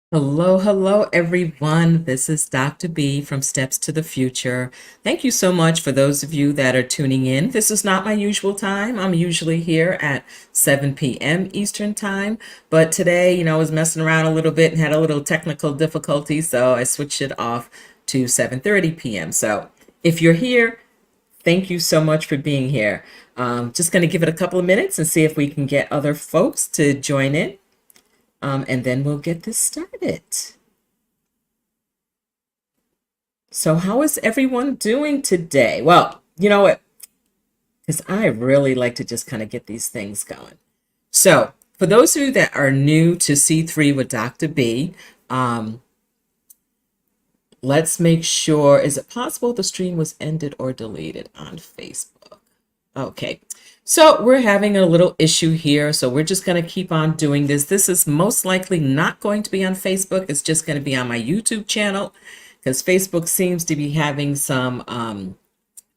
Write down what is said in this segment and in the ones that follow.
Hello, hello, everyone. This is Dr. B from Steps to the Future. Thank you so much for those of you that are tuning in. This is not my usual time. I'm usually here at 7 p.m. Eastern Time, but today, I was messing around a little bit and had a little technical difficulty, so I switched it off to 7:30 p.m. So if you're here, thank you so much for being here. Just going to give it a couple of minutes and see if we can get other folks to join in. And then we'll get this started. So, how is everyone doing today? Well, you know what? Because I really like to just kind of get these things going. So, for those of you that are new to C3 with Dr. B, um, let's make sure, is it possible the stream was ended or deleted on Facebook? Okay. So we're having a little issue here. So we're just going to keep on doing this. This is most likely not going to be on Facebook. It's just going to be on my YouTube channel because Facebook seems to be having some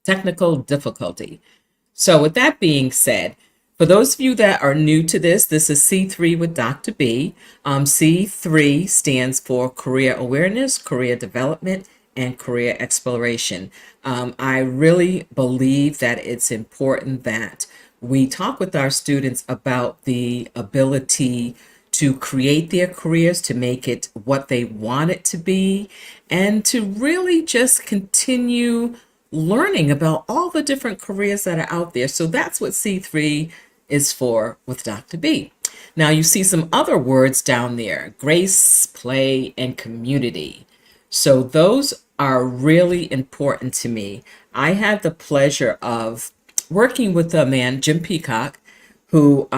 technical difficulty. So with that being said, for those of you that are new to this is C3 with Dr. B. C3 stands for Career Awareness, Career Development, and Career Exploration. I really believe that it's important that we talk with our students about the ability to create their careers, to make it what they want it to be, and to really just continue learning about all the different careers that are out there. So that's what C3 is for with Dr. B. Now you see some other words down there: grace, play, and community. So those are really important to me. I had the pleasure of working with a man, Jim Peacock, who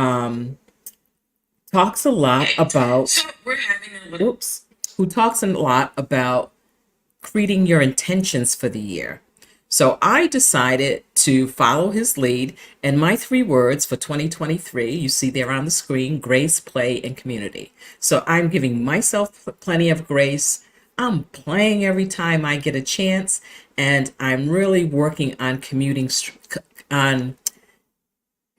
talks a lot about oops, who talks a lot about creating your intentions for the year. So I decided to follow his lead, and my three words for 2023, you see there on the screen: grace, play, and community. So I'm giving myself plenty of grace. I'm playing every time I get a chance, and I'm really working on on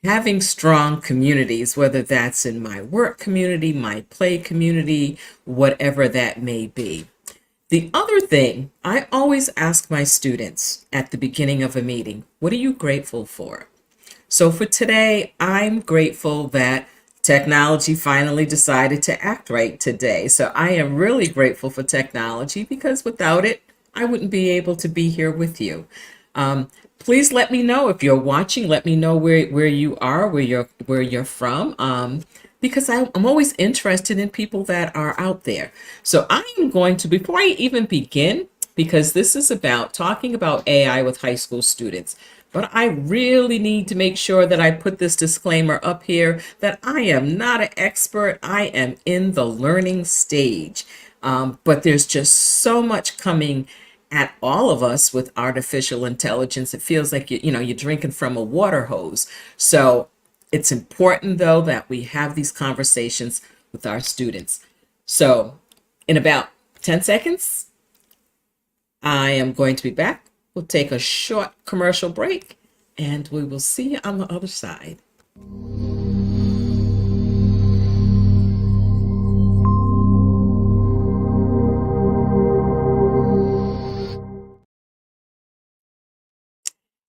having strong communities, whether that's in my work community, my play community, whatever that may be. The other thing, I always ask my students at the beginning of a meeting, what are you grateful for? So for today, I'm grateful that technology finally decided to act right today. So I am really grateful for technology because without it, I wouldn't be able to be here with you. Please let me know if you're watching. Let me know where you are, where you're from. Because I'm always interested in people that are out there. So I am going to, before I even begin, because this is about talking about AI with high school students, but I really need to make sure that I put this disclaimer up here that I am not an expert. I am in the learning stage. But there's just so much coming at all of us with artificial intelligence. It feels like you're drinking from a water hose. So it's important, though, that we have these conversations with our students. So in about 10 seconds, I am going to be back. We'll take a short commercial break, and we will see you on the other side.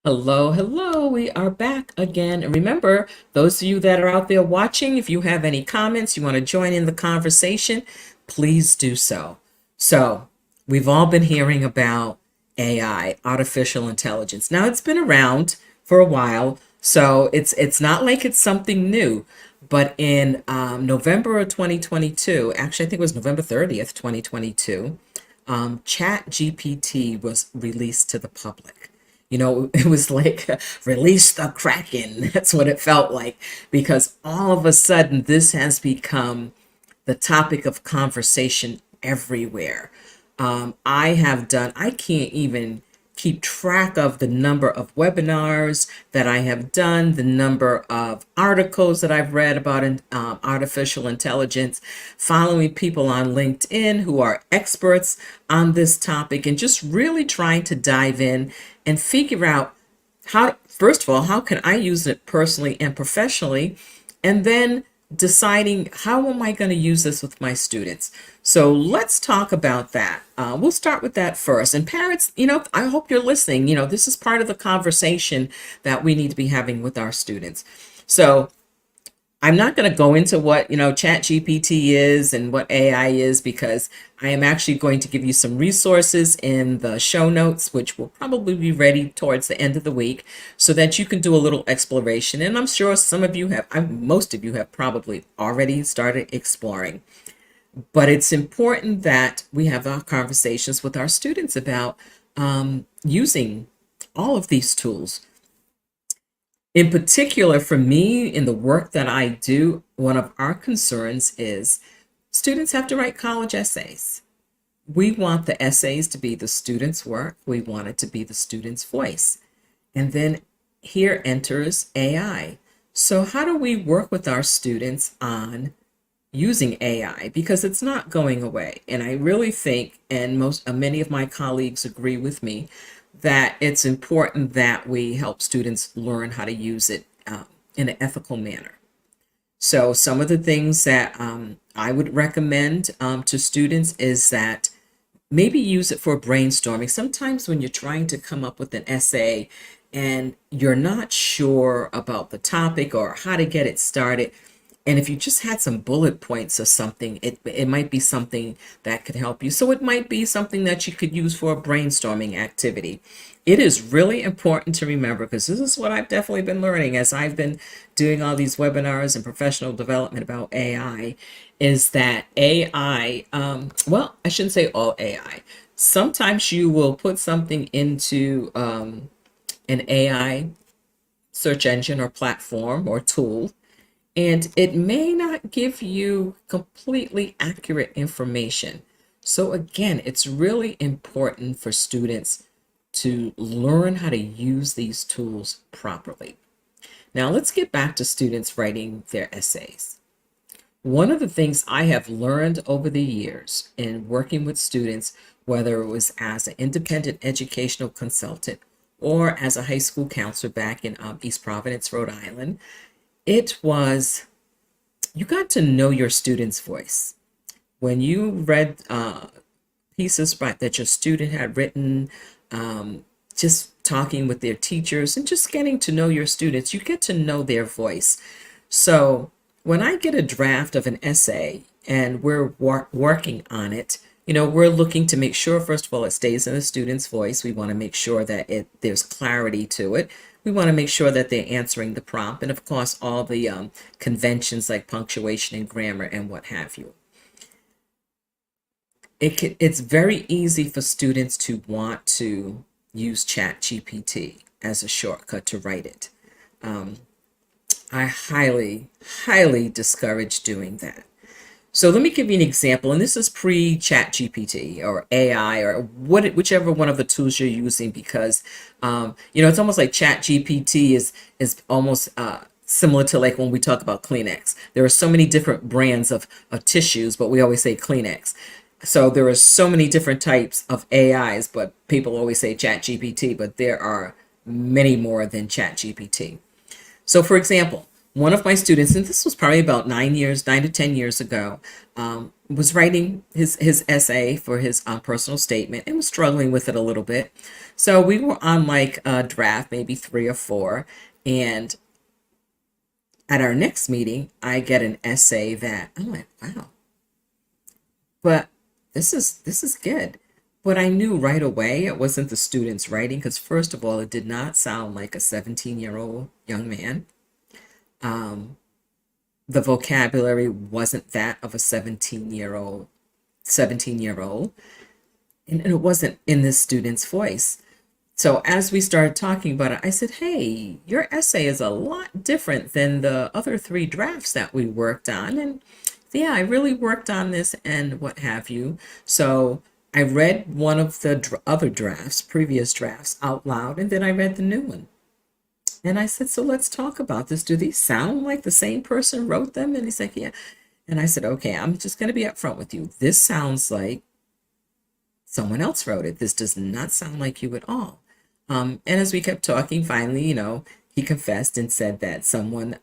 Hello, hello. We are back again. And remember, those of you that are out there watching, if you have any comments, you want to join in the conversation, please do so. So, we've all been hearing about AI, artificial intelligence. Now, it's been around for a while, so it's not like it's something new. But in November of 2022, actually, I think it was November 30th, 2022, ChatGPT was released to the public. It was like release the Kraken. That's what it felt like, because all of a sudden this has become the topic of conversation everywhere. I can't even keep track of the number of webinars that I have done, the number of articles that I've read about artificial intelligence, following people on LinkedIn who are experts on this topic, and just really trying to dive in and figure out how, first of all, how can I use it personally and professionally? And then deciding how am I going to use this with my students. So let's talk about that. We'll start with that first. And parents, I hope you're listening. This is part of the conversation that we need to be having with our students. So I'm not going to go into what, ChatGPT is and what AI is, because I am actually going to give you some resources in the show notes, which will probably be ready towards the end of the week, so that you can do a little exploration. And I'm sure most of you have probably already started exploring. But it's important that we have our conversations with our students about using all of these tools. In particular, for me, in the work that I do, one of our concerns is students have to write college essays. We want the essays to be the student's work. We want it to be the student's voice. And then here enters AI. So how do we work with our students on using AI? Because it's not going away. And I really think, and many of my colleagues agree with me, that it's important that we help students learn how to use it in an ethical manner. So some of the things that I would recommend to students is that maybe use it for brainstorming. Sometimes when you're trying to come up with an essay and you're not sure about the topic or how to get it started, and if you just had some bullet points or something, it might be something that could help you. So it might be something that you could use for a brainstorming activity. It is really important to remember, because this is what I've definitely been learning as I've been doing all these webinars and professional development about AI, is that AI, well, I shouldn't say all AI. Sometimes you will put something into an AI search engine or platform or tool, and it may not give you completely accurate information. So again, it's really important for students to learn how to use these tools properly. Now let's get back to students writing their essays. One of the things I have learned over the years in working with students, whether it was as an independent educational consultant or as a high school counselor back in East Providence, Rhode Island, it was, you got to know your student's voice. When you read pieces that your student had written, just talking with their teachers and just getting to know your students, you get to know their voice. So when I get a draft of an essay and we're working on it, we're looking to make sure, first of all, it stays in the student's voice. We want to make sure that there's clarity to it. We want to make sure that they're answering the prompt, and of course, all the conventions like punctuation and grammar and what have you. It's very easy for students to want to use ChatGPT as a shortcut to write it. I highly, highly discourage doing that. So let me give you an example, and this is pre-ChatGPT or AI or whichever one of the tools you're using, because it's almost like ChatGPT is almost similar to like when we talk about Kleenex. There are so many different brands of tissues, but we always say Kleenex. So there are so many different types of AIs, but people always say ChatGPT, but there are many more than ChatGPT. So for example, one of my students, and this was probably about 9 to 10 years ago, was writing his essay for his personal statement and was struggling with it a little bit. So we were on like a draft, maybe 3 or 4. And at our next meeting, I get an essay that I'm like, wow, but this is good. But I knew right away it wasn't the student's writing, because first of all, it did not sound like a 17-year-old young man. The vocabulary wasn't that of a 17-year-old, and it wasn't in this student's voice. So as we started talking about it, I said, hey, your essay is a lot different than the other 3 drafts that we worked on. And yeah, I really worked on this and what have you. So I read one of the other drafts, previous drafts, out loud, and then I read the new one. And I said, so let's talk about this. Do these sound like the same person wrote them? And he's like, yeah. And I said, okay, I'm just going to be upfront with you. This sounds like someone else wrote it. This does not sound like you at all. And as we kept talking, finally, he confessed and said that someone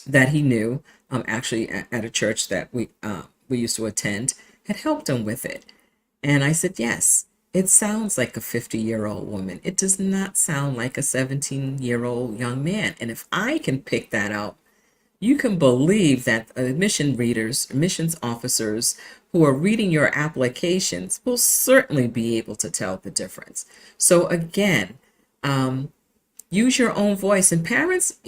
that he knew, actually at a church that we used to attend, had helped him with it. And I said, yes, it sounds like a 50-year-old woman. It does not sound like a 17-year-old young man. And if I can pick that out, you can believe that admission readers, admissions officers who are reading your applications will certainly be able to tell the difference. So again, use your own voice. And parents,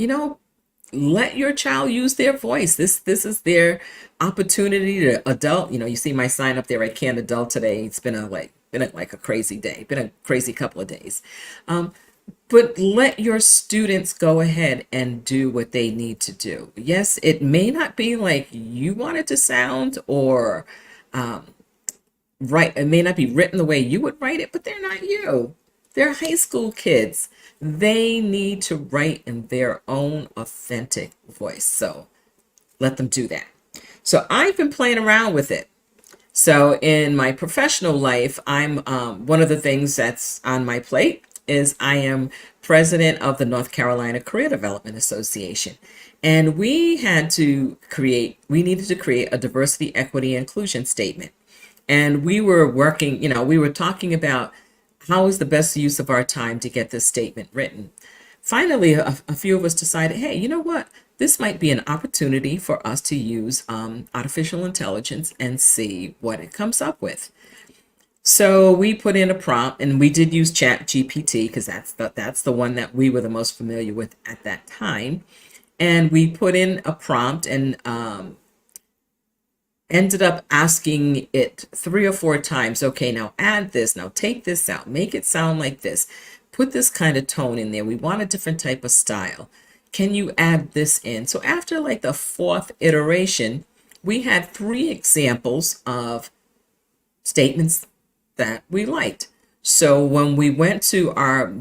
let your child use their voice. This is their opportunity to adult. You see my sign up there. I can't adult today. It's been a crazy day. Been a crazy couple of days. But let your students go ahead and do what they need to do. Yes, it may not be like you want it to sound, or right. It may not be written the way you would write it, but they're not you. They're high school kids. They need to write in their own authentic voice. So let them do that. So I've been playing around with it. So in my professional life, I'm one of the things that's on my plate is I am president of the North Carolina Career Development Association. And we needed to create a diversity, equity, inclusion statement. And we were working, we were talking about how is the best use of our time to get this statement written. Finally, a few of us decided, hey, you know what? This might be an opportunity for us to use artificial intelligence and see what it comes up with. So we put in a prompt, and we did use ChatGPT because that's the one that we were the most familiar with at that time. And we put in a prompt and ended up asking it 3 or 4 times. Okay, now add this. Now take this out. Make it sound like this. Put this kind of tone in there. We want a different type of style. Can you add this in? So after like the 4th iteration, we had 3 examples of statements that we liked. So when we went to our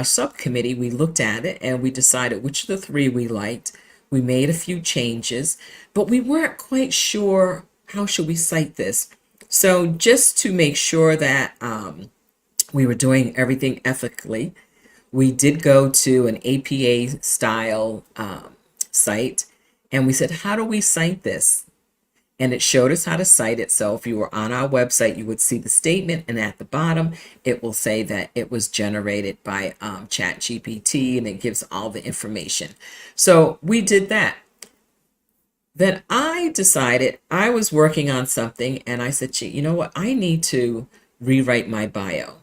subcommittee, we looked at it and we decided which of the 3 we liked. We made a few changes, but we weren't quite sure how should we cite this. So just to make sure that we were doing everything ethically, we did go to an APA style site, and we said, how do we cite this? And it showed us how to cite it. So if you were on our website, you would see the statement, and at the bottom, it will say that it was generated by ChatGPT, and it gives all the information. So we did that. Then I decided I was working on something, and I said, gee, you know what? I need to rewrite my bio.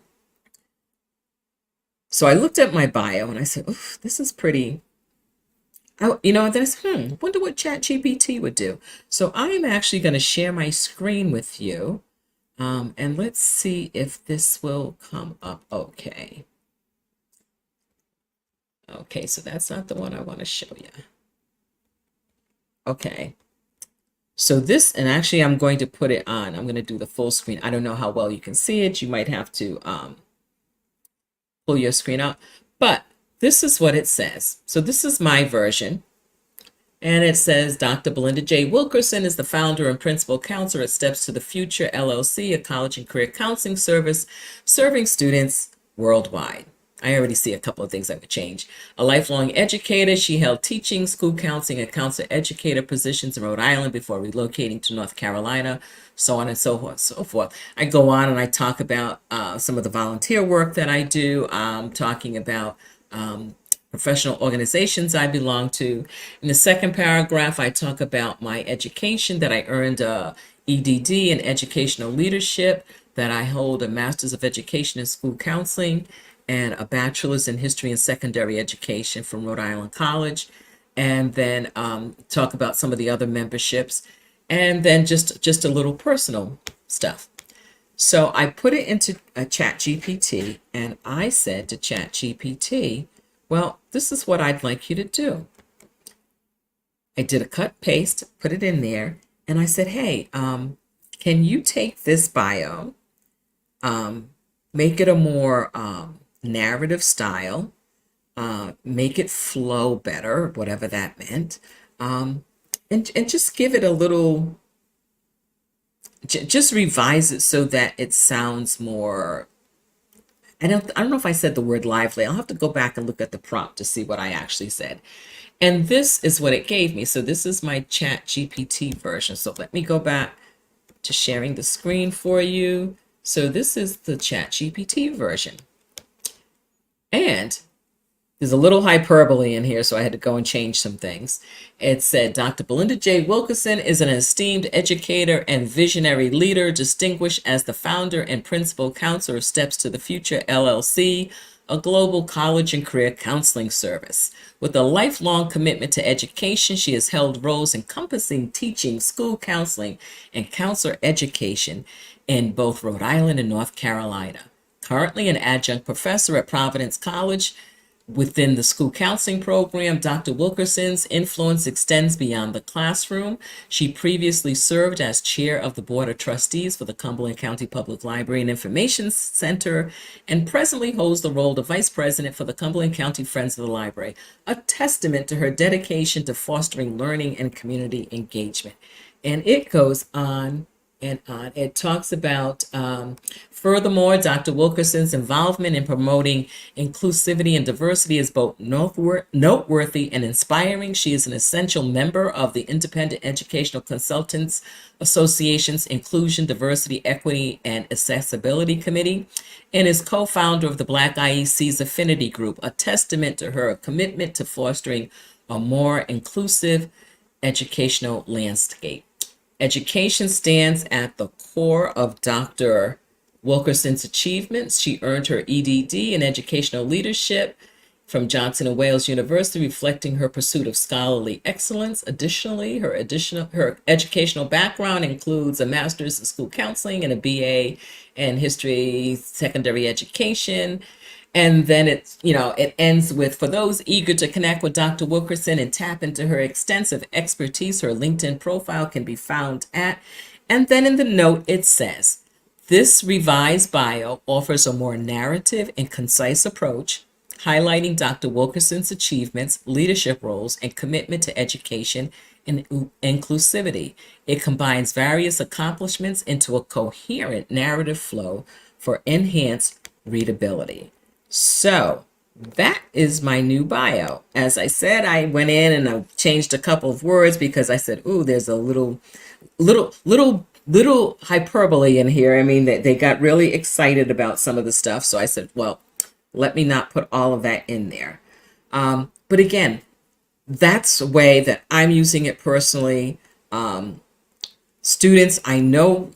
So I looked at my bio and I said, oof, this is pretty, then I said, wonder what ChatGPT would do. So I'm actually going to share my screen with you. And let's see if this will come up okay. Okay, so that's not the one I want to show you. Okay. So this, and actually I'm going to put it on. I'm going to do the full screen. I don't know how well you can see it. You might have to pull your screen out. But this is what it says. So this is my version. And it says, Dr. Belinda J. Wilkerson is the founder and principal counselor at Steps to the Future, LLC, a college and career counseling service serving students worldwide. I already see a couple of things I would change. A lifelong educator, she held teaching, school counseling, and counselor educator positions in Rhode Island before relocating to North Carolina, so on and so forth, so forth. I go on and I talk about some of the volunteer work that I do, talking about professional organizations I belong to. In the second paragraph, I talk about my education, that I earned a EDD in educational leadership, that I hold a master's of education in school counseling, and a bachelor's in history and secondary education from Rhode Island College, and then talk about some of the other memberships, and then just a little personal stuff. So I put it into a ChatGPT, and I said to ChatGPT, well, this is what I'd like you to do. I did a cut paste, put it in there, and I said, hey, can you take this bio, make it a more narrative style, make it flow better, whatever that meant, and just give it a little, just revise it so that it sounds more, I don't know if I said the word lively. I'll have to go back and look at the prompt to see what I actually said. And this is what it gave me. So this is my ChatGPT version. So let me go back to sharing the screen for you. So this is the ChatGPT version. And there's a little hyperbole in here, so I had to go and change some things. It said, Dr. Belinda J. Wilkerson is an esteemed educator and visionary leader, distinguished as the founder and principal counselor of Steps to the Future, LLC, a global college and career counseling service. With a lifelong commitment to education, she has held roles encompassing teaching, school counseling, and counselor education in both Rhode Island and North Carolina. Currently an adjunct professor at Providence College. Within the school counseling program, Dr. Wilkerson's influence extends beyond the classroom. She previously served as chair of the Board of Trustees for the Cumberland County Public Library and Information Center, and presently holds the role of vice president for the Cumberland County Friends of the Library, a testament to her dedication to fostering learning and community engagement. And it goes on and on. It talks about, furthermore, Dr. Wilkerson's involvement in promoting inclusivity and diversity is both noteworthy and inspiring. She is an essential member of the Independent Educational Consultants Association's Inclusion, Diversity, Equity, and Accessibility Committee, and is co-founder of the Black IEC's Affinity Group, a testament to her commitment to fostering a more inclusive educational landscape. Education stands at the core of Dr. Wilkerson's achievements. She earned her EDD in educational leadership from Johnson & Wales University, reflecting her pursuit of scholarly excellence. Additionally, her educational background includes a master's in school counseling and a BA in history, secondary education. And then it ends with, for those eager to connect with Dr. Wilkerson and tap into her extensive expertise, her LinkedIn profile can be found at, and then in the note it says, this revised bio offers a more narrative and concise approach, highlighting Dr. Wilkerson's achievements, leadership roles, and commitment to education and inclusivity. It combines various accomplishments into a coherent narrative flow for enhanced readability. So that is my new bio. As I said, I went in and I changed a couple of words because I said, ooh, there's a little hyperbole in here. I mean, they got really excited about some of the stuff. So I said, well, let me not put all of that in there. But again, that's a way that I'm using it personally. Students, I know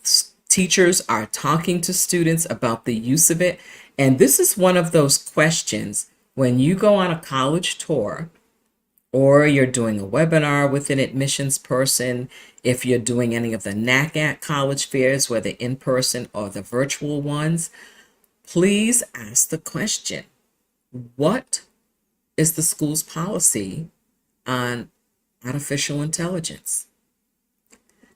teachers are talking to students about the use of it. And this is one of those questions when you go on a college tour or you're doing a webinar with an admissions person, if you're doing any of the NACAT college fairs, whether in-person or the virtual ones, please ask the question, what is the school's policy on artificial intelligence?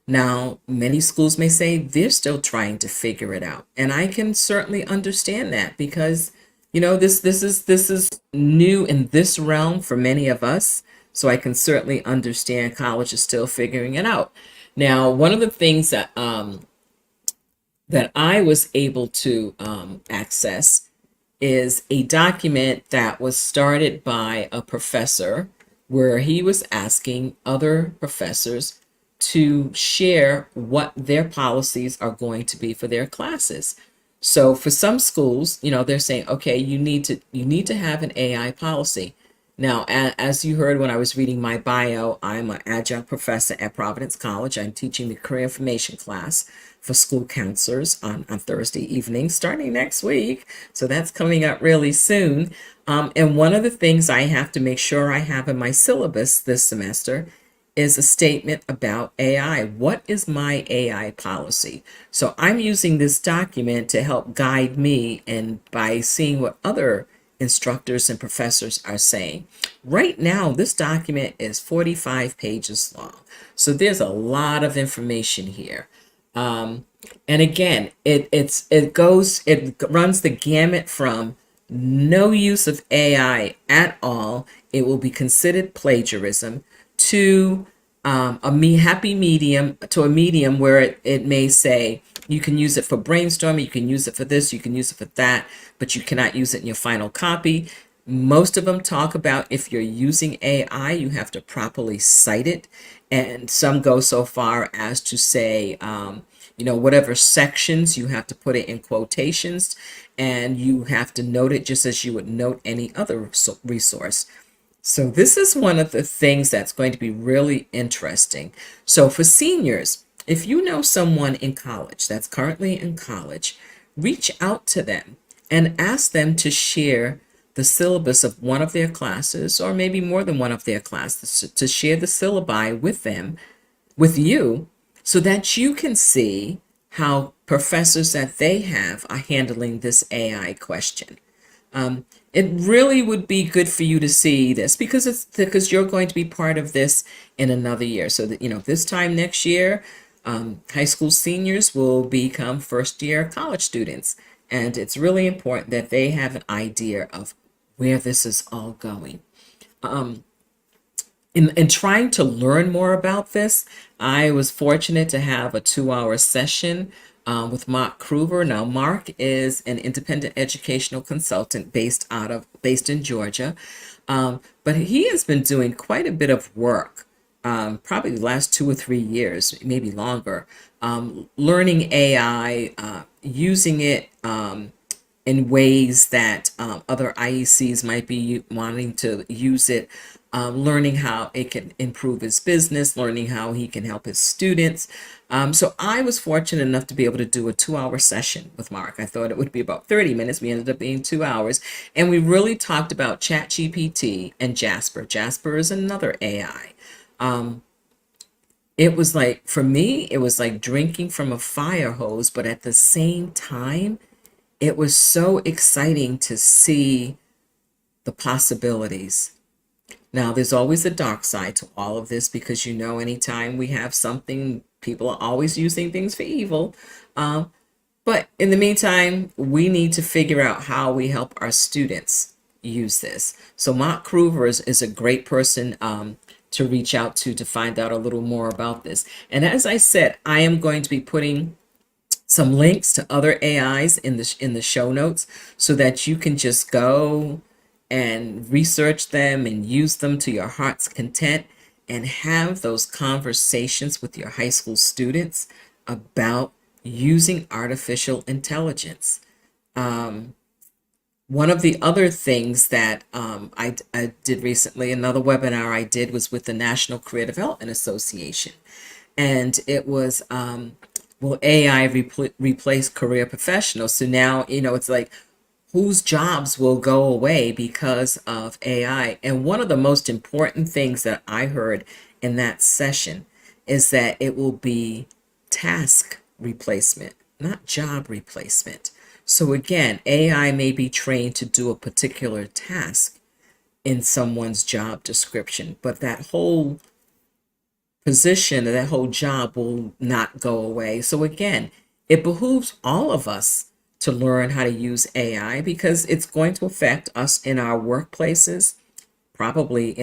Now, many schools may say they're still trying to figure it out. And I can certainly understand that because, this is new in this realm for many of us. So I can certainly understand college is still figuring it out. Now, one of the things that I was able to access is a document that was started by a professor where he was asking other professors to share what their policies are going to be for their classes. So for some schools, they're saying, okay, you need to have an AI policy. Now, as you heard when I was reading my bio, I'm an adjunct professor at Providence College. I'm teaching the career information class for school counselors on Thursday evenings starting next week. So that's coming up really soon. And one of the things I have to make sure I have in my syllabus this semester is a statement about AI. What is my AI policy? So I'm using this document to help guide me and by seeing what other instructors and professors are saying. Right now, this document is 45 pages long. So there's a lot of information here. And again, it runs the gamut from no use of AI at all. It will be considered plagiarism to happy medium, to a medium where it may say you can use it for brainstorming, you can use it for this, you can use it for that, but you cannot use it in your final copy. Most of them talk about if you're using AI, you have to properly cite it. And some go so far as to say, whatever sections, you have to put it in quotations and you have to note it just as you would note any other resource. So this is one of the things that's going to be really interesting. So for seniors, if you know someone in college that's currently in college, reach out to them and ask them to share the syllabus of one of their classes, or maybe more than one of their classes, to share the syllabi with them, with you, so that you can see how professors that they have are handling this AI question. It really would be good for you to see this because you're going to be part of this in another year. So that this time next year, high school seniors will become first year college students, and it's really important that they have an idea of where this is all going. In trying to learn more about this, I was fortunate to have a 2-hour session with Mark Kruver. Now, Mark is an independent educational consultant based in Georgia, but he has been doing quite a bit of work, probably the last 2 or 3 years, maybe longer, learning AI, using it in ways that other IECs might be wanting to use it, learning how it can improve his business, learning how he can help his students. So I was fortunate enough to be able to do a 2-hour session with Mark. I thought it would be about 30 minutes. We ended up being 2 hours. And we really talked about ChatGPT and Jasper. Jasper is another AI. It was like, for me, it was like drinking from a fire hose, but at the same time, it was so exciting to see the possibilities. Now, there's always a dark side to all of this because anytime we have something, people are always using things for evil. But in the meantime, we need to figure out how we help our students use this. So Mark Kruver is a great person to reach out to find out a little more about this. And as I said, I am going to be putting some links to other AIs in the show notes so that you can just go and research them and use them to your heart's content and have those conversations with your high school students about using artificial intelligence. One of the other things that I did recently, another webinar I did was with the National Career Development Association. And it was, will AI replace career professionals? So now, it's like, whose jobs will go away because of AI? And one of the most important things that I heard in that session is that it will be task replacement, not job replacement. So again, AI may be trained to do a particular task in someone's job description, but that whole position, that whole job will not go away. So again, it behooves all of us to learn how to use AI because it's going to affect us in our workplaces, probably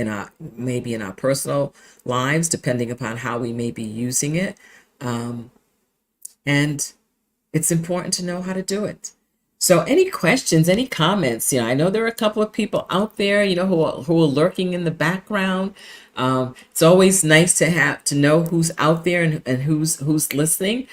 maybe in our personal lives, depending upon how we may be using it. And it's important to know how to do it. So any questions, any comments? I know there are a couple of people out there, who are lurking in the background. It's always nice to know who's out there and who's listening.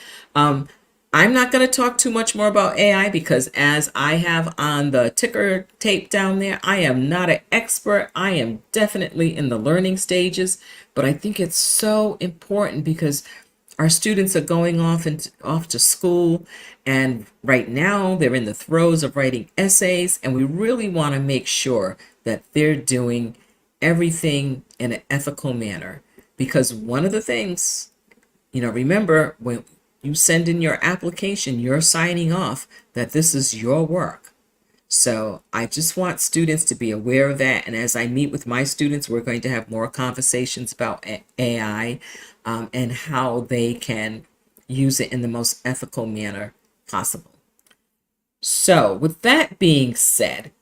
I'm not going to talk too much more about AI because, as I have on the ticker tape down there, I am not an expert. I am definitely in the learning stages, but I think it's so important because our students are going off to school, and right now they're in the throes of writing essays, and we really want to make sure that they're doing everything in an ethical manner. Because one of the things, remember, when you send in your application, you're signing off that this is your work. So I just want students to be aware of that. And as I meet with my students, we're going to have more conversations about AI and how they can use it in the most ethical manner possible. So with that being said,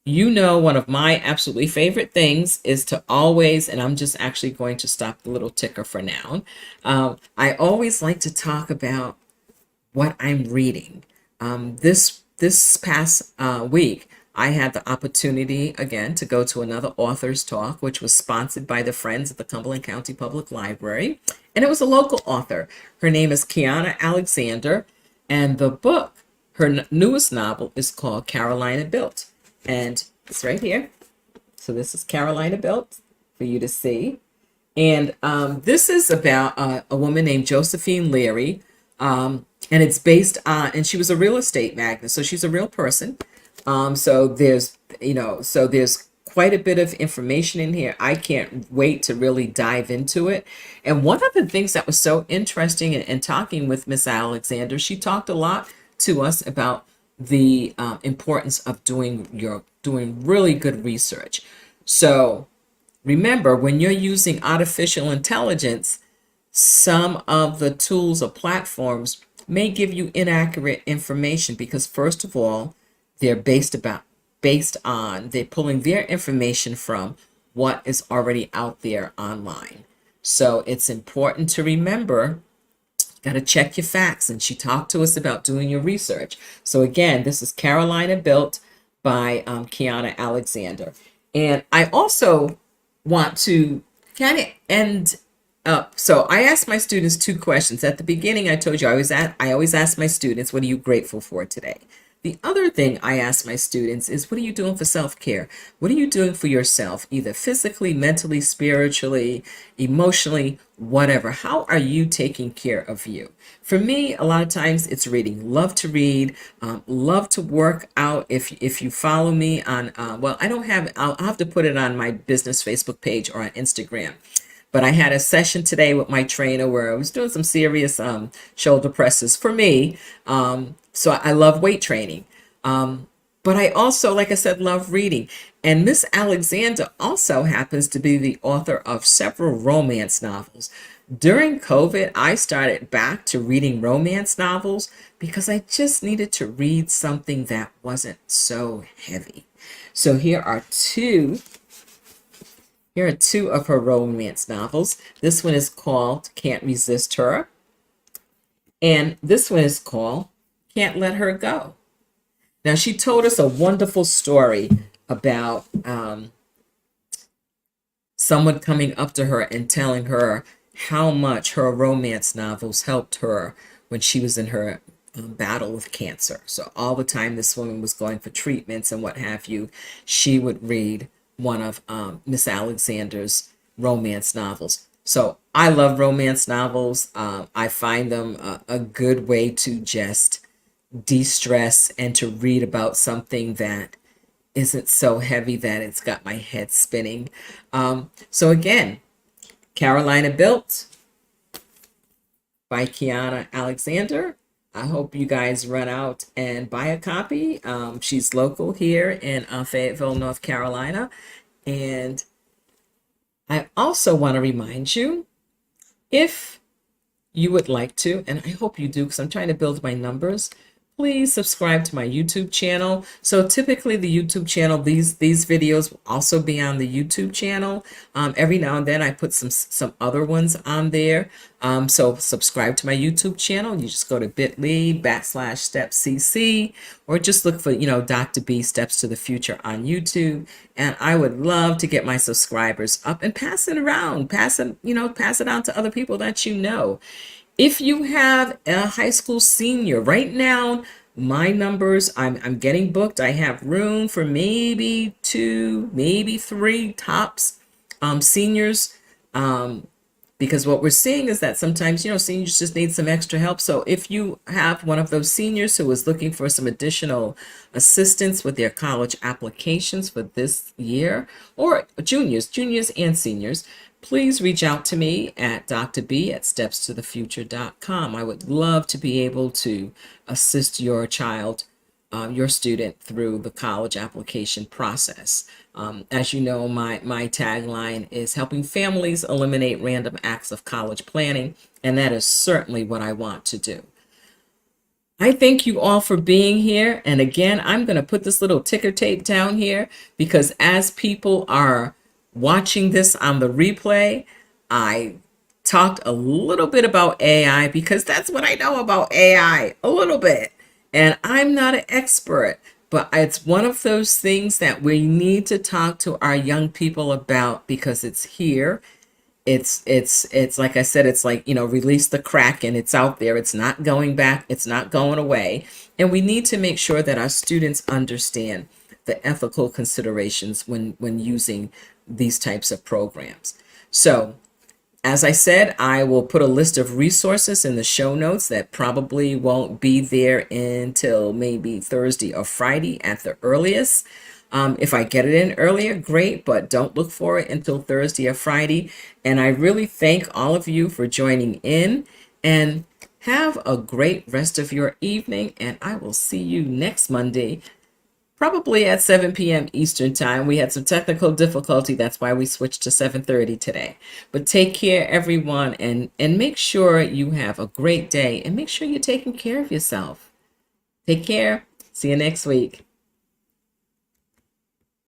one of my absolutely favorite things is to always, and I'm just actually going to stop the little ticker for now. I always like to talk about what I'm reading. This past week, I had the opportunity again to go to another author's talk, which was sponsored by the Friends at the Cumberland County Public Library. And it was a local author. Her name is Kiana Alexander. And the book, her newest novel, is called Carolina Built. And it's right here. So this is Carolina Built for you to see. And this is about a woman named Josephine Leary. And it's based on, and she was a real estate magnate. So she's a real person. So there's quite a bit of information in here. I can't wait to really dive into it. And one of the things that was so interesting in talking with Miss Alexander, she talked a lot to us about the importance of doing really good research. So remember, when you're using artificial intelligence, some of the tools or platforms may give you inaccurate information because, first of all, they're they're pulling their information from what is already out there online. So it's important to remember, got to check your facts. And she talked to us about doing your research. So again, this is Carolina Built by Kiana Alexander. And I also want to kind of end up. So I asked my students two questions. At the beginning, I told you I always ask my students, what are you grateful for today? The other thing I ask my students is, what are you doing for self-care? What are you doing for yourself, either physically, mentally, spiritually, emotionally, whatever? How are you taking care of you? For me, a lot of times it's reading. Love to read, love to work out. If you follow me on, well, I'll have to put it on my business Facebook page or on Instagram. But I had a session today with my trainer where I was doing some serious shoulder presses for me. So I love weight training. But I also, like I said, love reading. And Miss Alexander also happens to be the author of several romance novels. During COVID, I started back to reading romance novels because I just needed to read something that wasn't so heavy. So here are two of her romance novels. This one is called Can't Resist Her. And this one is called Can't Let Her Go. Now, she told us a wonderful story about someone coming up to her and telling her how much her romance novels helped her when she was in her battle with cancer. So all the time this woman was going for treatments and what have you, she would read one of Miss Alexander's romance novels. So I love romance novels. I find them a good way to just de-stress and to read about something that isn't so heavy that it's got my head spinning. So again, Carolina Built by Kiana Alexander. I hope you guys run out and buy a copy. She's local here in Fayetteville, North Carolina. And I also want to remind you, if you would like to, and I hope you do because I'm trying to build my numbers, please subscribe to my YouTube channel. So typically the YouTube channel, these videos will also be on the YouTube channel. Every now and then I put some other ones on there. So subscribe to my YouTube channel. You just go to bit.ly/stepcc or just look for, Dr. B Steps to the Future on YouTube. And I would love to get my subscribers up and pass it around, pass it on to other people that you know. If you have a high school senior right now, my numbers, I'm getting booked. I have room for maybe 2, maybe 3 tops seniors. Because what we're seeing is that sometimes, seniors just need some extra help. So if you have one of those seniors who is looking for some additional assistance with their college applications for this year, or juniors and seniors, please reach out to me at Dr. B at stepstothefuture.com. I would love to be able to assist your child, your student, through the college application process. As you know, my tagline is helping families eliminate random acts of college planning, and that is certainly what I want to do. I thank you all for being here. And again, I'm going to put this little ticker tape down here because as people are watching this on the replay, I talked a little bit about AI because that's what I know about AI, a little bit. And I'm not an expert. But it's one of those things that we need to talk to our young people about because it's here. It's like I said, it's like, release the crack and it's out there. It's not going back. It's not going away. And we need to make sure that our students understand the ethical considerations when using these types of programs. So as I said, I will put a list of resources in the show notes that probably won't be there until maybe Thursday or Friday at the earliest. If I get it in earlier, great, but don't look for it until Thursday or Friday. And I really thank all of you for joining in, and have a great rest of your evening. And I will see you next Monday, probably at 7 p.m. Eastern time. We had some technical difficulty. That's why we switched to 7:30 today. But take care, everyone, and make sure you have a great day, and make sure you're taking care of yourself. Take care. See you next week.